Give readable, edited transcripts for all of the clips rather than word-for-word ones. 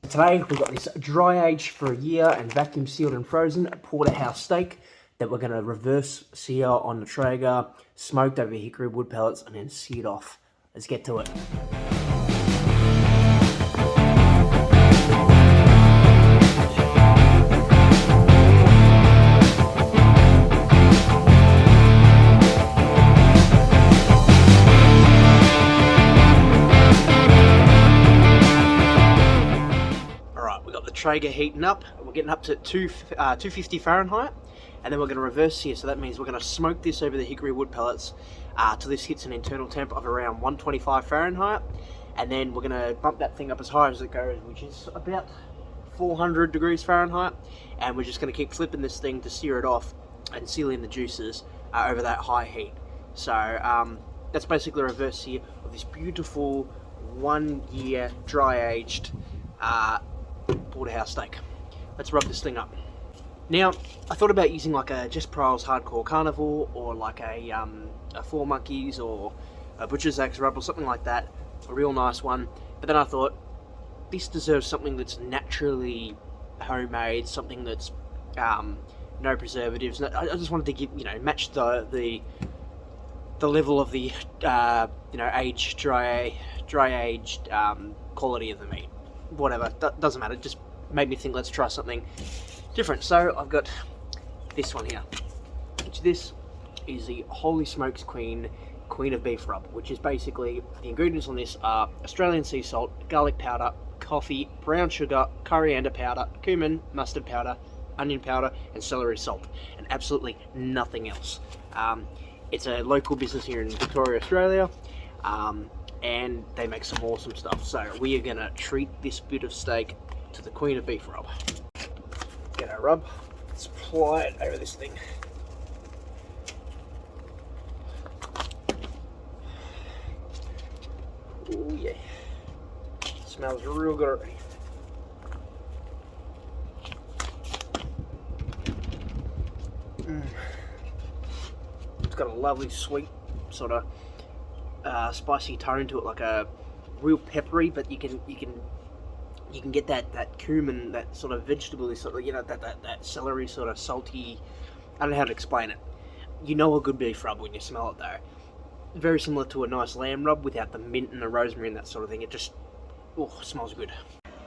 Today we've got this dry aged for a year and vacuum sealed and frozen Porterhouse steak that we're going to reverse sear on the Traeger, smoked over hickory wood pellets and then seared off. Let's get to it. Traeger heating up. We're getting up to 250 Fahrenheit, and then we're going to reverse sear. So that means we're going to smoke this over the hickory wood pellets till this hits an internal temp of around 125 Fahrenheit, and then we're going to bump that thing up as high as it goes, which is about 400 degrees Fahrenheit, and we're just going to keep flipping this thing to sear it off and seal in the juices over that high heat. So that's basically a reverse sear of this beautiful 1 year dry aged Porterhouse steak. Let's rub this thing up. Now, I thought about using like a Just Pro's Hardcore Carnivore or like a Four Monkeys or a Butcher's Axe rub or something like that, a real nice one. But then I thought this deserves something that's naturally homemade, something that's no preservatives. I just wanted to give, match the level of the dry aged quality of the meat. Whatever, doesn't matter, just made me think let's try something different. So I've got this one here, which this is the Holy Smokes Queen of Beef Rub, which is basically, the ingredients on this are Australian sea salt, garlic powder, coffee, brown sugar, coriander powder, cumin, mustard powder, onion powder and celery salt, and absolutely nothing else. It's a local business here in Victoria, Australia, and they make some awesome stuff. So we are gonna treat this bit of steak to the Queen of Beef Rub. Get our rub, let's apply it over this thing. Oh yeah, smells real good already. It's got a lovely sweet sort of spicy tone to it, like a real peppery, but you can get that cumin, that sort of vegetable, sort of, that celery sort of salty. I don't know how to explain it. You know a good beef rub when you smell it though. Very similar to a nice lamb rub without the mint and the rosemary and that sort of thing. It just smells good.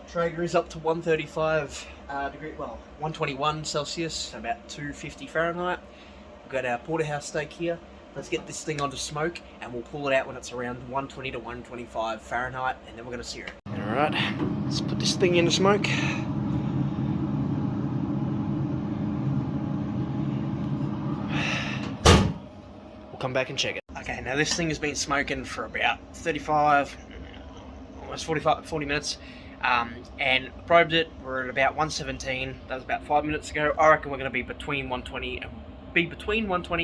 Traeger is up to 135 degree, well 121 Celsius, so about 250 Fahrenheit. We've got our Porterhouse steak here. Let's get this thing onto smoke and we'll pull it out when it's around 120 to 125 Fahrenheit, and then we're going to sear it. Alright, let's put this thing into smoke. We'll come back and check it. Okay, now this thing has been smoking for about 35, almost 40 minutes, and probed it. We're at about 117. That was about 5 minutes ago. I reckon we're going to be between 120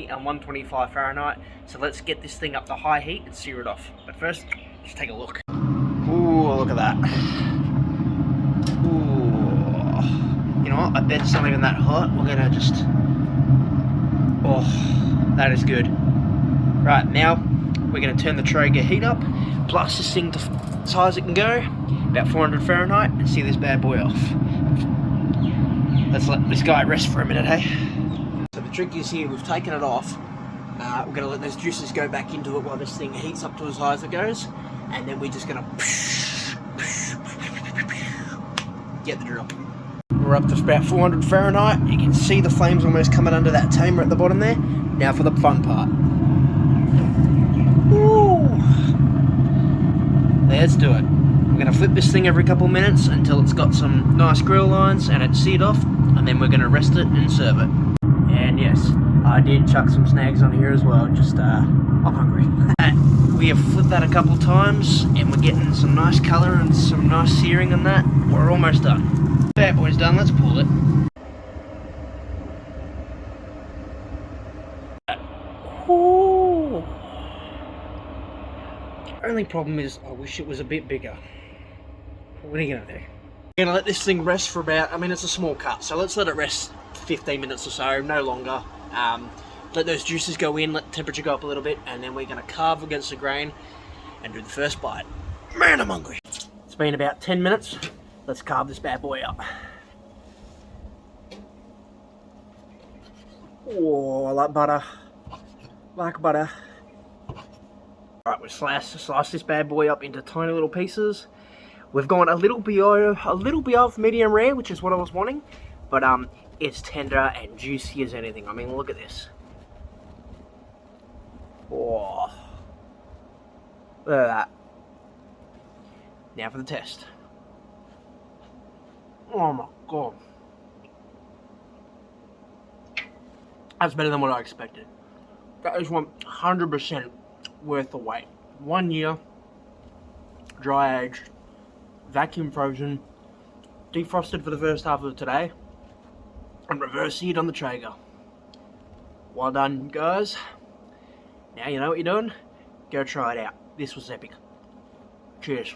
and 125 Fahrenheit. So let's get this thing up to high heat and sear it off. But first, let's take a look. Ooh, look at that. Ooh. You know what? I bet it's not even that hot. We're gonna just... Oh, that is good. Right, now we're gonna turn the Traeger heat up, blast this thing to as high as it can go, about 400 Fahrenheit, and sear this bad boy off. Let's let this guy rest for a minute, hey? So the trick is here, we've taken it off. We're going to let those juices go back into it while this thing heats up to as high as it goes. And then we're just going to get the drill. We're up to about 400 Fahrenheit. You can see the flames almost coming under that tamer at the bottom there. Now for the fun part. Woo! Let's do it. We're going to flip this thing every couple minutes until it's got some nice grill lines and it's seared off. And then we're going to rest it and serve it. And yes, I did chuck some snags on here as well, just I'm hungry. We have flipped that a couple times and we're getting some nice colour and some nice searing on that. We're almost done. That boy's done, let's pull it. Ooh. Only problem is I wish it was a bit bigger. What are you going to do? We're going to let this thing rest for about, it's a small cut, so let's let it rest 15 minutes or so, no longer. Let those juices go in, let the temperature go up a little bit, and then we're going to carve against the grain and do the first bite. Man, I'm hungry. It's been about 10 minutes. Let's carve this bad boy up. Oh, I like butter. Like butter. Alright, we slice this bad boy up into tiny little pieces. We've gone a little beyond medium rare, which is what I was wanting, but it's tender and juicy as anything. I mean, look at this. Oh, look at that. Now for the test. Oh my god, that's better than what I expected. That is 100% worth the wait. 1 year, dry aged, vacuum frozen, defrosted for the first half of today, and reverse seared on the Traeger. Well done, guys. Now you know what you're doing. Go try it out. This was epic. Cheers.